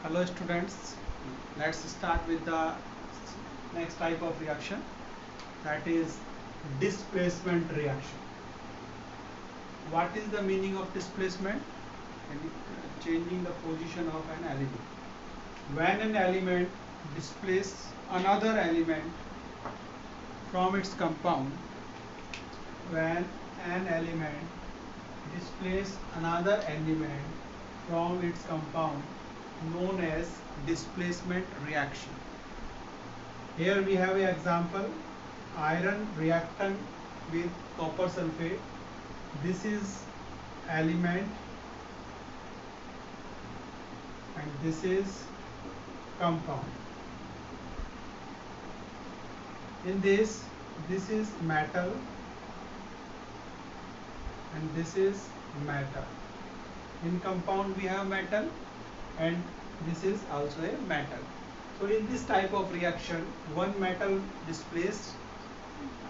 Hello students, let's start with the next type of reaction, that is displacement reaction. What is the meaning of displacement? Changing the position of an element. When an element displaces another element from its compound, when an element displaces another element from its compound, known as displacement reaction. Here we have an example, iron reactant with copper sulfate. This is element and this is compound. In this is metal and this is metal. In compound we have metal and this is also a metal. So in this type of reaction, one metal displaces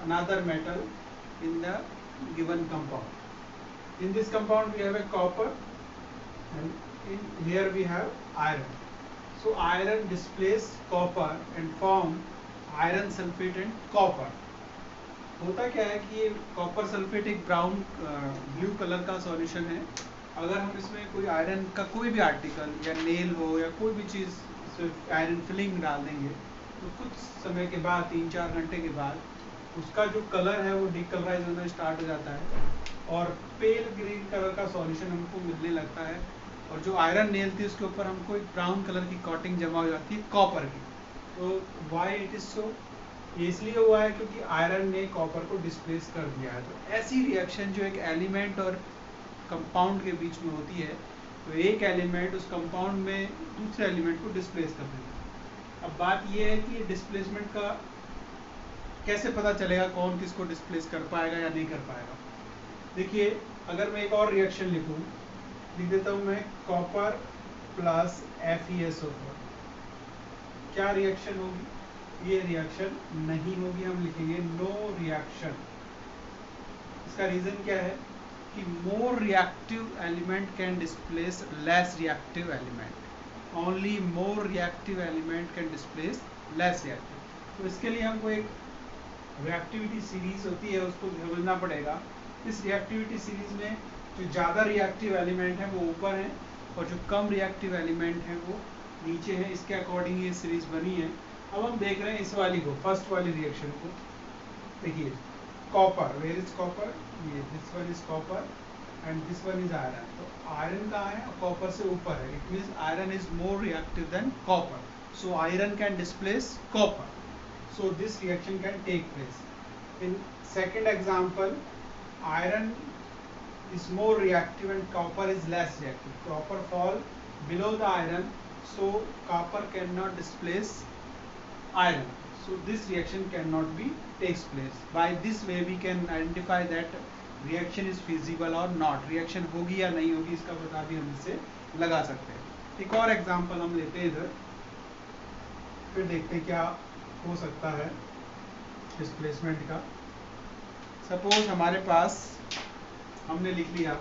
another metal in the given compound. In this compound we have a copper and here we have iron. So iron displaces copper and form iron sulfate and copper. होता क्या है कि ये copper sulphate एक brown blue colour का solution है. अगर हम इसमें कोई आयरन का कोई भी आर्टिकल या नेल हो या कोई भी चीज़ आयरन फिलिंग डाल देंगे तो कुछ समय के बाद 3-4 घंटे के बाद उसका जो कलर है वो डिकलराइज होना स्टार्ट हो जाता है और पेल ग्रीन कलर का सॉल्यूशन हमको मिलने लगता है. और जो आयरन नेल थी उसके ऊपर हमको एक ब्राउन कलर की कोटिंग जमा हो जाती है कॉपर की. तो वाई इट इज़ सो? ये इसलिए हुआ है क्योंकि आयरन ने कॉपर को डिस्प्लेस कर दिया है. तो ऐसी रिएक्शन जो एक एलिमेंट और कंपाउंड के बीच में होती है, तो एक एलिमेंट उस कंपाउंड में दूसरे एलिमेंट को डिस्प्लेस कर देता है. अब बात ये है कि डिस्प्लेसमेंट का कैसे पता चलेगा कौन किसको डिस्प्लेस कर पाएगा या नहीं कर पाएगा. देखिए, अगर मैं एक और रिएक्शन लिख देता हूँ मैं कॉपर प्लस FeSO4. क्या रिएक्शन होगी? ये रिएक्शन नहीं होगी, हम लिखेंगे नो रिएक्शन. इसका रीजन क्या है कि more reactive element can displace less reactive element. Only more reactive element can displace less reactive. तो इसके लिए हमको एक रिएक्टिविटी सीरीज होती है उसको समझना पड़ेगा. इस रिएक्टिविटी सीरीज में जो ज़्यादा रिएक्टिव एलिमेंट है वो ऊपर है और जो कम रिएक्टिव एलिमेंट है वो नीचे है. इसके अकॉर्डिंग ये सीरीज बनी है. अब हम देख रहे हैं इस वाली को, फर्स्ट वाली रिएक्शन को. देखिए, कॉपर, वेयर इज कॉपर? ये this one is copper and this one is iron. तो आयरन कहाँ है? कॉपर से ऊपर है. It means iron is more reactive than copper. So iron can displace copper. So this reaction can take place. In second example, iron is more reactive and copper is less reactive. Copper fall below the iron, so copper cannot displace iron. So this reaction cannot be takes place. By this way we can identify that reaction is feasible or not. Reaction होगी या नहीं होगी इसका पता भी हम इससे लगा सकते हैं. एक और एग्जाम्पल हम लेते हैं इधर, फिर देखते हैं क्या हो सकता है डिस्प्लेसमेंट का. सपोज हमारे पास हमने लिख लिया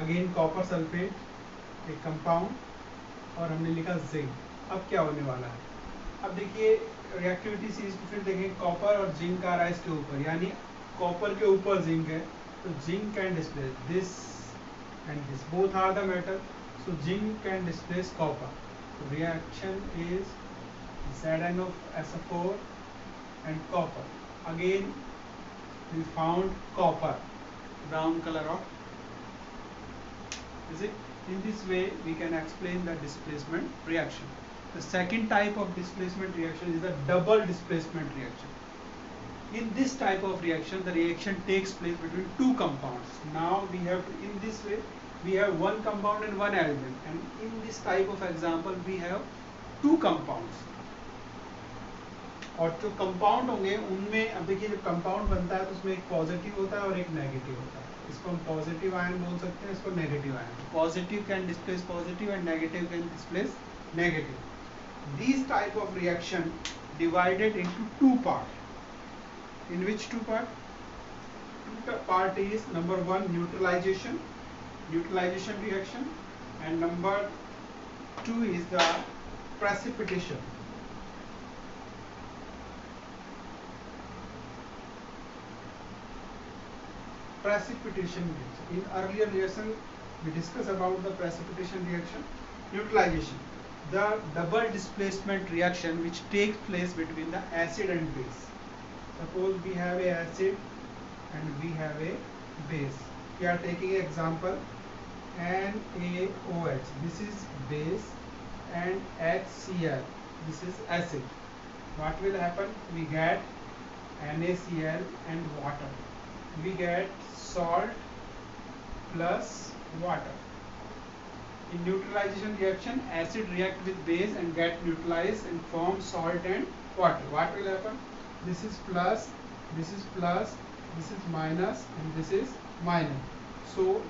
अगेन कॉपर सल्फेट एक कंपाउंड और हमने लिखा जिंक. अब क्या होने वाला है? अब देखिए रिएक्टिविटी सीरीज को फिर देखें. कॉपर और जिंक आ रहा है इसके ऊपर, यानी कॉपर के ऊपर जिंक है. तो zinc can displace this and this, both are the metal. So zinc can displace copper. Reaction is ZnO4 and copper. Again we found copper, brown color of, is it? In this way we can explain the displacement reaction. The second type of displacement reaction is the double displacement reaction. In this type of reaction the reaction takes place between two compounds. Now we have, in this way we have one compound and one element, and in this type of example we have two compounds. और जो compound होंगे उनमें, अब देखिए जब compound बनता है तो उसमें एक पॉजिटिव होता है और एक नेगेटिव होता है. इसको हम पॉजिटिव आयन बोल सकते हैं, इसको negative ion. Positive can displace positive and negative can displace negative. These type of reaction divided into two part. In which two part? Two part is number one neutralization reaction, and number 2 is the precipitation. Precipitation reaction. In earlier reaction, we discussed about the precipitation reaction. Neutralization, the double displacement reaction which takes place between the acid and base. Suppose we have a acid and we have a base. We are taking an example NaOH. This is base, and HCl. This is acid. What will happen? We get NaCl and water. We get salt plus water. In neutralization reaction, acid react with base and get neutralized and form salt and water. What will happen? This is plus, this is plus, this is minus, and this is minus. So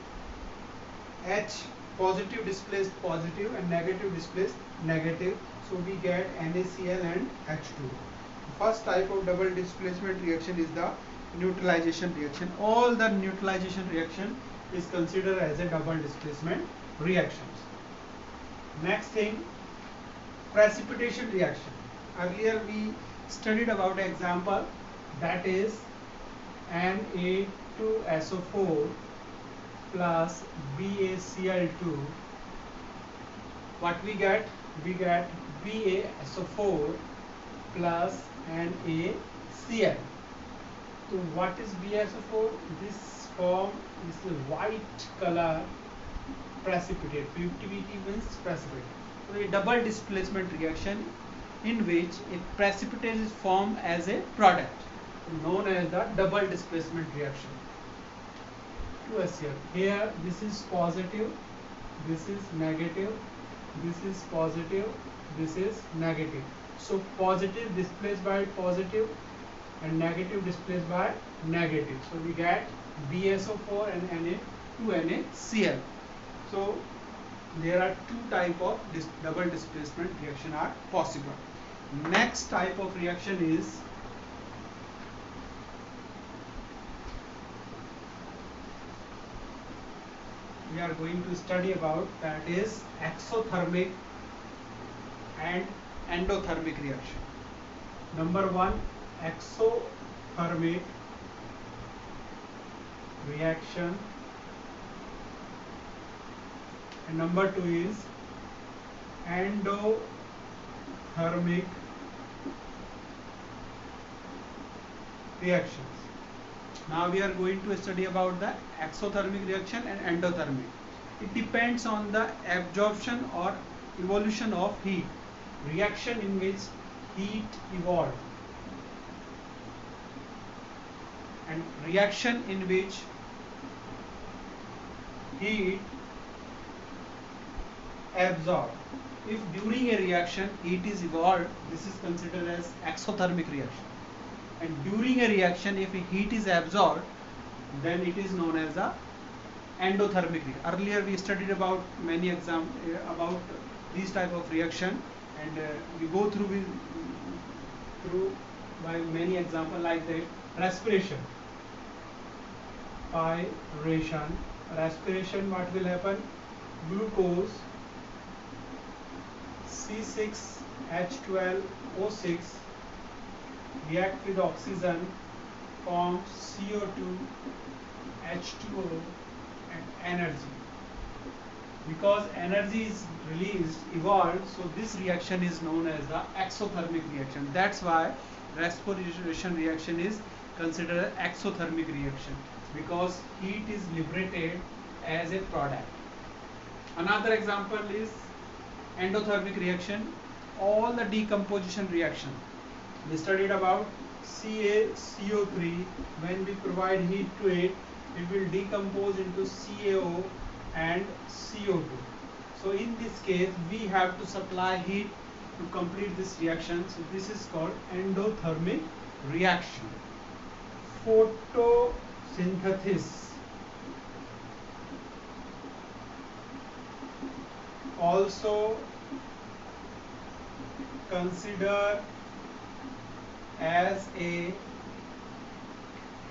H positive displaced positive and negative displaced negative. So we get NaCl and H2. First type of double displacement reaction is the neutralization reaction. All the neutralization reaction is considered as a double displacement reactions. Next thing, precipitation reaction. Earlier we studied about an example, that is Na2SO4 plus BaCl2. What we get? We get BaSO4 plus NaCl. So what is BaSO4? This form is a white color precipitate. PVT means precipitate. So a double displacement reaction in which a precipitate is formed as a product, known as the double displacement reaction. Here this is positive, this is negative, this is positive, this is negative. So positive displaced by positive and negative displaced by negative. So we get BaSO4 and Na2NaCl. So there are two type of double displacement reaction are possible. Next type of reaction is we are going to study about, that is exothermic and endothermic reaction. Number one, exothermic reaction, and number two is endothermic reactions. Now we are going to study about the exothermic reaction and endothermic. It depends on the absorption or evolution of heat. Reaction in which heat evolved, and reaction in which heat absorbed. If during a reaction heat is evolved, this is considered as exothermic reaction. And during a reaction, if heat is absorbed, then it is known as the endothermic reaction. Earlier we studied about many about these type of reaction, and we go through by many examples like that. Respiration. Respiration, what will happen? Glucose C6H12O6 react with oxygen, form CO2, H2O, and energy. Because energy is released, evolved, so this reaction is known as the exothermic reaction. That's why respiration reaction is considered an exothermic reaction, because heat is liberated as a product. Another example is endothermic reaction. All the decomposition reaction. We studied about CaCO3. When we provide heat to it, it will decompose into CaO and CO2. So in this case, we have to supply heat to complete this reaction. So this is called endothermic reaction. Photosynthesis, also considered as a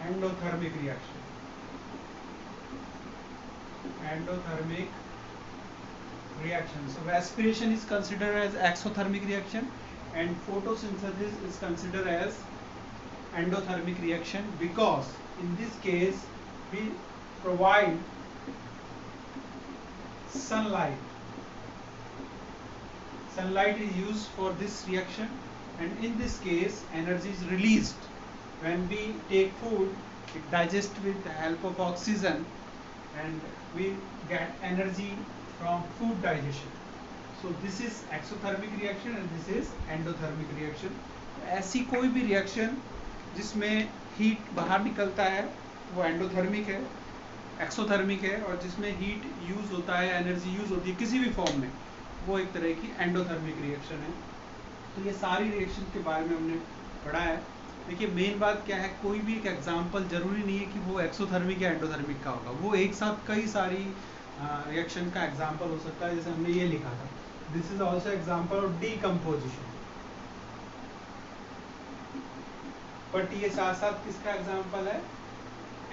endothermic reaction. Endothermic reaction. So respiration is considered as exothermic reaction and photosynthesis is considered as endothermic reaction, because in this case we provide sunlight. Sunlight is used for this reaction, and in this case energy is released. When we take food, it digests with the help of oxygen and we get energy from food digestion. So this is exothermic reaction and this is endothermic reaction. ऐसी कोई भी reaction जिसमें heat बाहर निकलता है वो endothermic है, exothermic है, और जिसमें हीट यूज होता है, एनर्जी यूज होती है किसी भी फॉर्म में, वो एक तरह की एंडोथर्मिक रिएक्शन है. तो ये सारी रिएक्शन के बारे में हमने पढ़ा है. देखिए मेन बात क्या है, कोई भी एक एग्जाम्पल जरूरी नहीं है कि वो एक्सोथर्मिक या एंडोथर्मिक का होगा, वो एक साथ कई सारी रिएक्शन का एग्जाम्पल हो सकता है. जैसे हमने ये लिखा था, this is also example of decomposition, but ये साथ साथ किसका एग्जाम्पल है,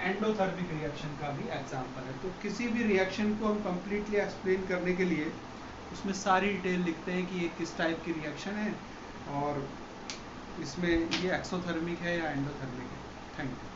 एंडोथर्मिक रिएक्शन का भी एग्जाम्पल है. तो किसी भी रिएक्शन को हम कंप्लीटली एक्सप्लेन करने के लिए उसमें सारी डिटेल लिखते हैं कि ये किस टाइप की रिएक्शन है और इसमें ये एक्सोथर्मिक है या एंडोथर्मिक है. Thank you.